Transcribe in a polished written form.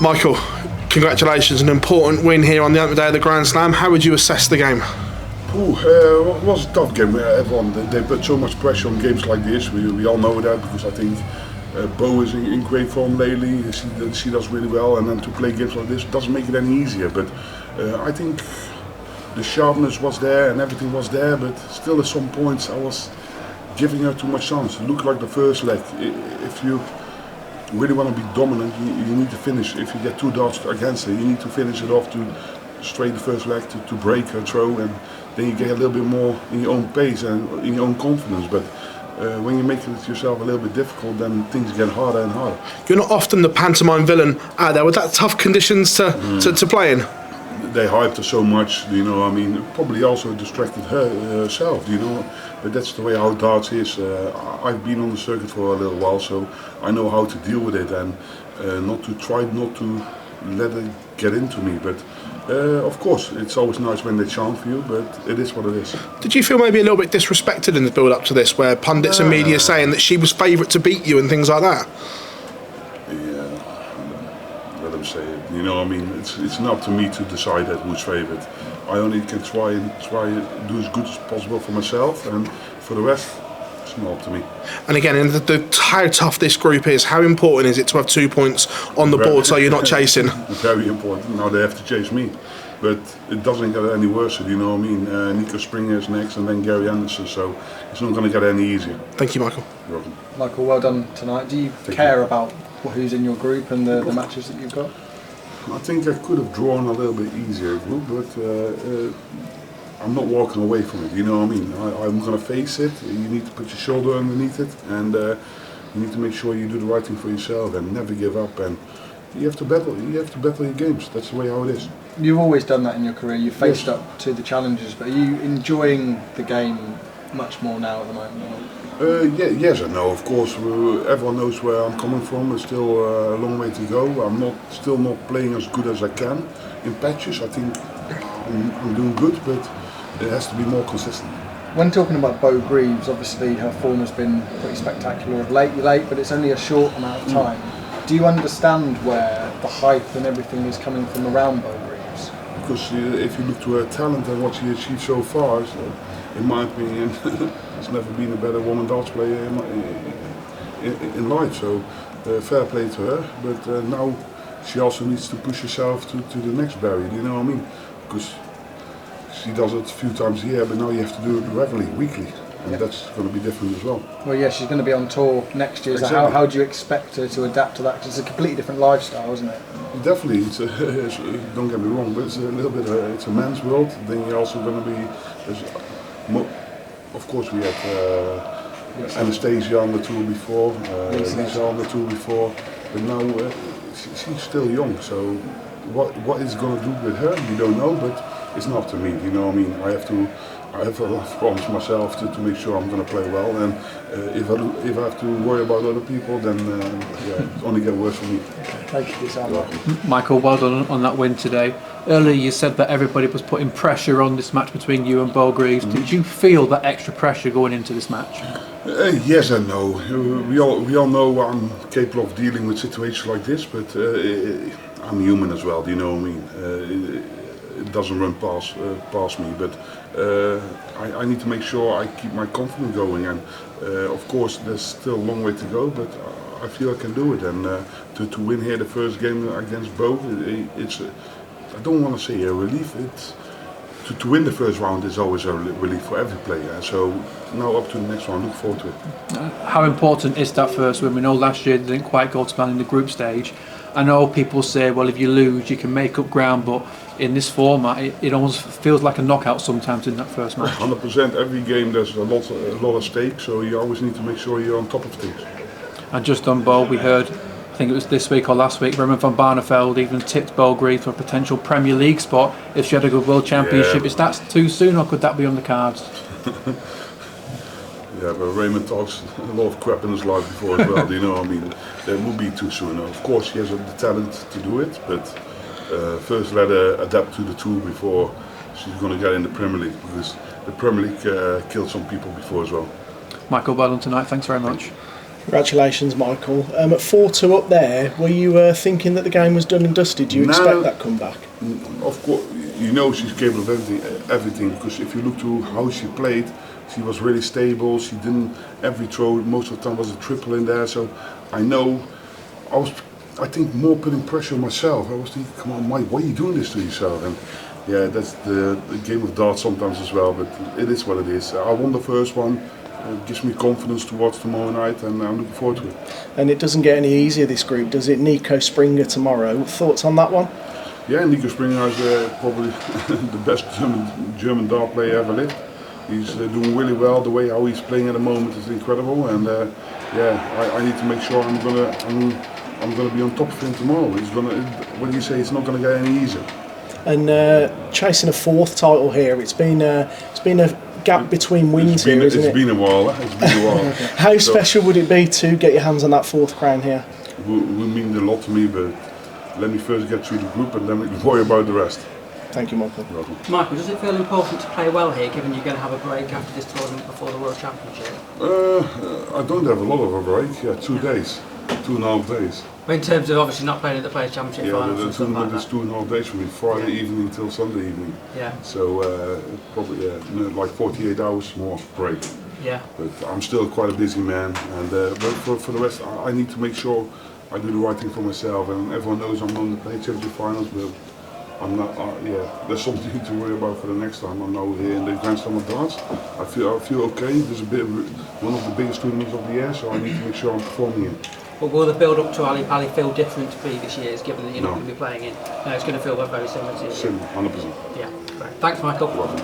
Michael, congratulations, an important win here on the opening day of the Grand Slam. How would you assess the game? It was a tough game. Everyone they put so much pressure on games like this. We all know that because I think Beau is in great form lately. She does really well, and then to play games like this doesn't make it any easier. But I think the sharpness was there and everything was there. But still, at some points, I was giving her too much chance. It looked like the first leg. If you really want to be dominant, you need to finish. If you get 2 dots against her, you need to finish it off to straight the first leg to break her throw, and then you get a little bit more in your own pace and in your own confidence. But when you make it yourself a little bit difficult, then things get harder and harder. You're not often the pantomime villain out there. Were that tough conditions to play in? They hyped her so much, you know. I mean, probably also distracted herself, you know. But that's the way how darts is. I've been on the circuit for a little while, so I know how to deal with it and not to let it get into me. But of course, it's always nice when they chant for you, but it is what it is. Did you feel maybe a little bit disrespected in the build-up to this, where pundits and media saying that she was favourite to beat you and things like that? Let them say it. You know, I mean, it's not up to me to decide that who's favourite. I only can try and do as good as possible for myself, and for the rest, it's not up to me. And again, how tough this group is, how important is it to have 2 points on the board so you're not chasing? Very important. Now they have to chase me. But it doesn't get any worse, you know what I mean? Nico Springer is next and then Gary Anderson, so it's not going to get any easier. Thank you, Michael. You're welcome. Michael, well done tonight. Do you care about who's in your group and the matches that you've got? I think I could have drawn a little bit easier group, but I'm not walking away from it, you know what I mean? I'm going to face it. You need to put your shoulder underneath it, and you need to make sure you do the right thing for yourself and never give up. And you have to battle. You have to battle your games. That's the way how it is. You've always done that in your career. You've faced up to the challenges, but are you enjoying the game much more now at the moment? Yes and no. Of course, everyone knows where I'm coming from. There's still a long way to go. I'm still not playing as good as I can in patches. I think I'm doing good, but it has to be more consistent. When talking about Beau Greaves, obviously her form has been pretty spectacular of late, but it's only a short amount of time. Do you understand where the hype and everything is coming from around Beau Greaves? Because if you look to her talent and what she achieved so far, in my opinion, there's never been a better woman darts player in life. So fair play to her. But now she also needs to push herself to the next barrier. You know what I mean? Because she does it a few times a year, but now you have to do it regularly, weekly. And that's going to be different as well. Well, yeah, she's going to be on tour next year. Exactly. So how do you expect her to adapt to that? Because it's a completely different lifestyle, isn't it? Definitely. Don't get me wrong, but it's a little bit. It's a man's world. Then you're also going to be. Of course, we had Anastasia on the tour before, Lisa on the tour before, but now she's still young. So what it's going to do with her, we don't know. But it's not up to me. You know what I mean? I have a lot of problems myself to make sure I'm going to play well, and if I have to worry about other people, then it only get worse for me. Thank you for that. Michael, well done on that win today. Earlier you said that everybody was putting pressure on this match between you and Beau Greaves. Did you feel that extra pressure going into this match? Yes and no. We all know I'm capable of dealing with situations like this, but I'm human as well. Do you know what I mean? It doesn't run past me, but I need to make sure I keep my confidence going, and of course there's still a long way to go, but I feel I can do it, and to win here the first game against Beau, it's I don't want to say a relief. It's to win the first round is always a relief for every player. So now up to the next round, look forward to it. How important is that first win? We know last year they didn't quite go to plan in the group stage. I know people say, well, if you lose, you can make up ground, but in this format, it almost feels like a knockout sometimes in that first match. 100%. Every game there's a lot of stake, so you always need to make sure you're on top of things. And just on Beau, we heard, I think it was this week or last week, Raymond from Barneveld'S even tipped Beau Greaves for a potential Premier League spot if she had a good World Championship. Is that too soon, or could that be on the cards? Yeah, but Raymond talks a lot of crap in his life before as well. You know, I mean, that would be too soon. Of course, she has the talent to do it, but first let her adapt to the tour before she's going to get in the Premier League, because the Premier League killed some people before as well. Michael, well done tonight. Thanks very much. Congratulations, Michael. At 4-2 up there, were you thinking that the game was done and dusted? Do you expect that comeback? Of course, she's capable of everything. Because if you look to how she played, she was really stable. She didn't every throw. Most of the time was a triple in there. So I know I think more putting pressure on myself. I was thinking, come on, Mike, why are you doing this to yourself? And yeah, that's the game of darts sometimes as well. But it is what it is. I won the first one. It gives me confidence to watch tomorrow night, and I'm looking forward to it. And it doesn't get any easier, this group, does it? Nico Springer tomorrow. Thoughts on that one? Yeah, Nico Springer is probably the best German dart player ever lived. He's doing really well. The way how he's playing at the moment is incredible, and I need to make sure I'm gonna be on top of him tomorrow. What do you say? It's not gonna get any easier. And chasing a 4th title here, it's been a gap between wins here, isn't it? It's been a while. How special would it be to get your hands on that 4th crown here? It would mean a lot to me, but let me first get through the group and then we can worry about the rest. Thank you, Michael. Michael, does it feel important to play well here, given you're going to have a break after this tournament before the World Championship? I don't have a lot of a break. 2 days, 2.5 days. In terms of obviously not playing at the Players' Championship finals. The tournament is 2.5 days for me, Friday evening till Sunday evening. Yeah. So probably like 48 hours more break. Yeah. But I'm still quite a busy man, and but for the rest, I need to make sure I do the right thing for myself. And everyone knows I'm on the Players' Championship finals, but I'm not. There's something to worry about for the next time. I'm now here in the Grand Slam of darts. I feel okay. There's one of the biggest tournaments of the year, so I need to make sure I'm performing it. But will the build up to Ali Pali feel different to previous years, given that you're not going to be playing in? No, it's going to feel very similar to you. Similar, 100%. Yeah, great. Thanks, Michael. Welcome.